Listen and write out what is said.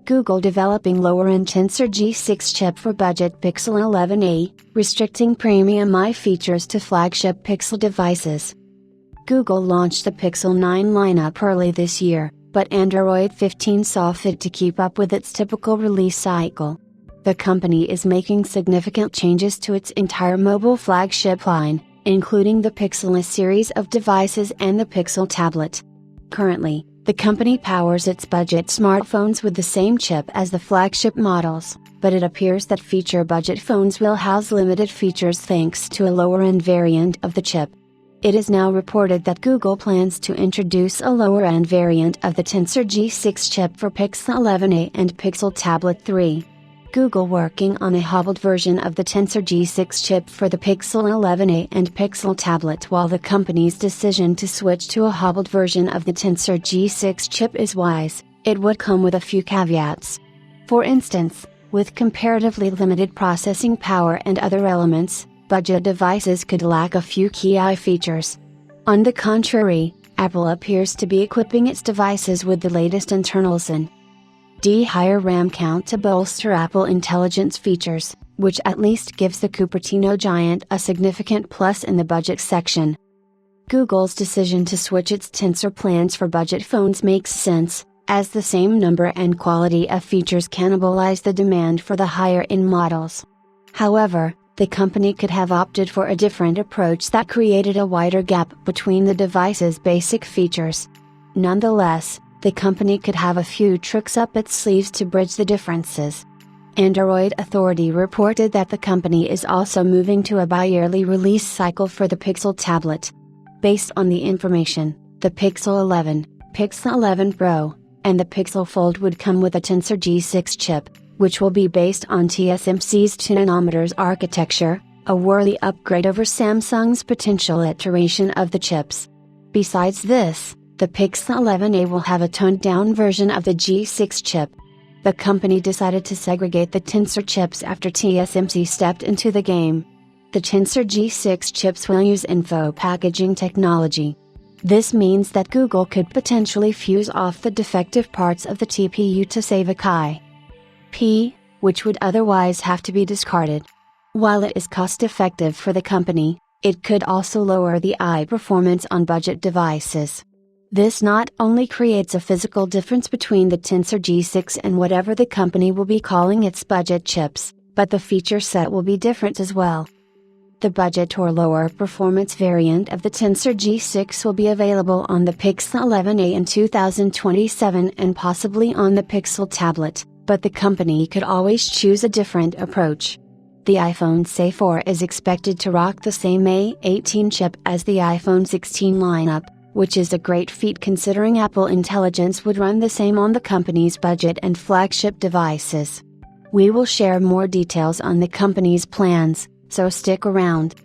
Google developing lower-end Tensor G6 chip for budget Pixel 11a, restricting premium AI features to flagship Pixel devices. Google launched the Pixel 9 lineup early this year, but Android 15 saw fit to keep up with its typical release cycle. The company is making significant changes to its entire mobile flagship line, including the Pixel series of devices and the Pixel tablet. Currently, the company powers its budget smartphones with the same chip as the flagship models, but it appears that future budget phones will house limited features thanks to a lower-end variant of the chip. It is now reported that Google plans to introduce a lower-end variant of the Tensor G6 chip for Pixel 11a and Pixel Tablet 3. Google working on a hobbled version of the Tensor G6 chip for the Pixel 11a and Pixel Tablet. While the company's decision to switch to a hobbled version of the Tensor G6 chip is wise, it would come with a few caveats. For instance, with comparatively limited processing power and other elements, budget devices could lack a few key AI features. On the contrary, Apple appears to be equipping its devices with the latest internals and higher RAM count to bolster Apple Intelligence features, which at least gives the Cupertino giant a significant plus in the budget section. Google's decision to switch its Tensor plans for budget phones makes sense, as the same number and quality of features cannibalize the demand for the higher-end models. However, the company could have opted for a different approach that created a wider gap between the device's basic features. Nonetheless, the company could have a few tricks up its sleeves to bridge the differences. Android Authority reported that the company is also moving to a bi-yearly release cycle for the Pixel tablet. Based on the information, the Pixel 11, Pixel 11 Pro, and the Pixel Fold would come with a Tensor G6 chip, which will be based on TSMC's 2nm architecture, a worthy upgrade over Samsung's potential iteration of the chips. Besides this, the Pixel 11a will have a toned-down version of the G6 chip. The company decided to segregate the Tensor chips after TSMC stepped into the game. The Tensor G6 chips will use info packaging technology. This means that Google could potentially fuse off the defective parts of the TPU to save a IP, which would otherwise have to be discarded. While it is cost-effective for the company, it could also lower the AI performance on budget devices. This not only creates a physical difference between the Tensor G6 and whatever the company will be calling its budget chips, but the feature set will be different as well. The budget or lower performance variant of the Tensor G6 will be available on the Pixel 11a in 2027 and possibly on the Pixel tablet, but the company could always choose a different approach. The iPhone A4 is expected to rock the same A18 chip as the iPhone 16 lineup, which is a great feat considering Apple Intelligence would run the same on the company's budget and flagship devices. We will share more details on the company's plans, so stick around.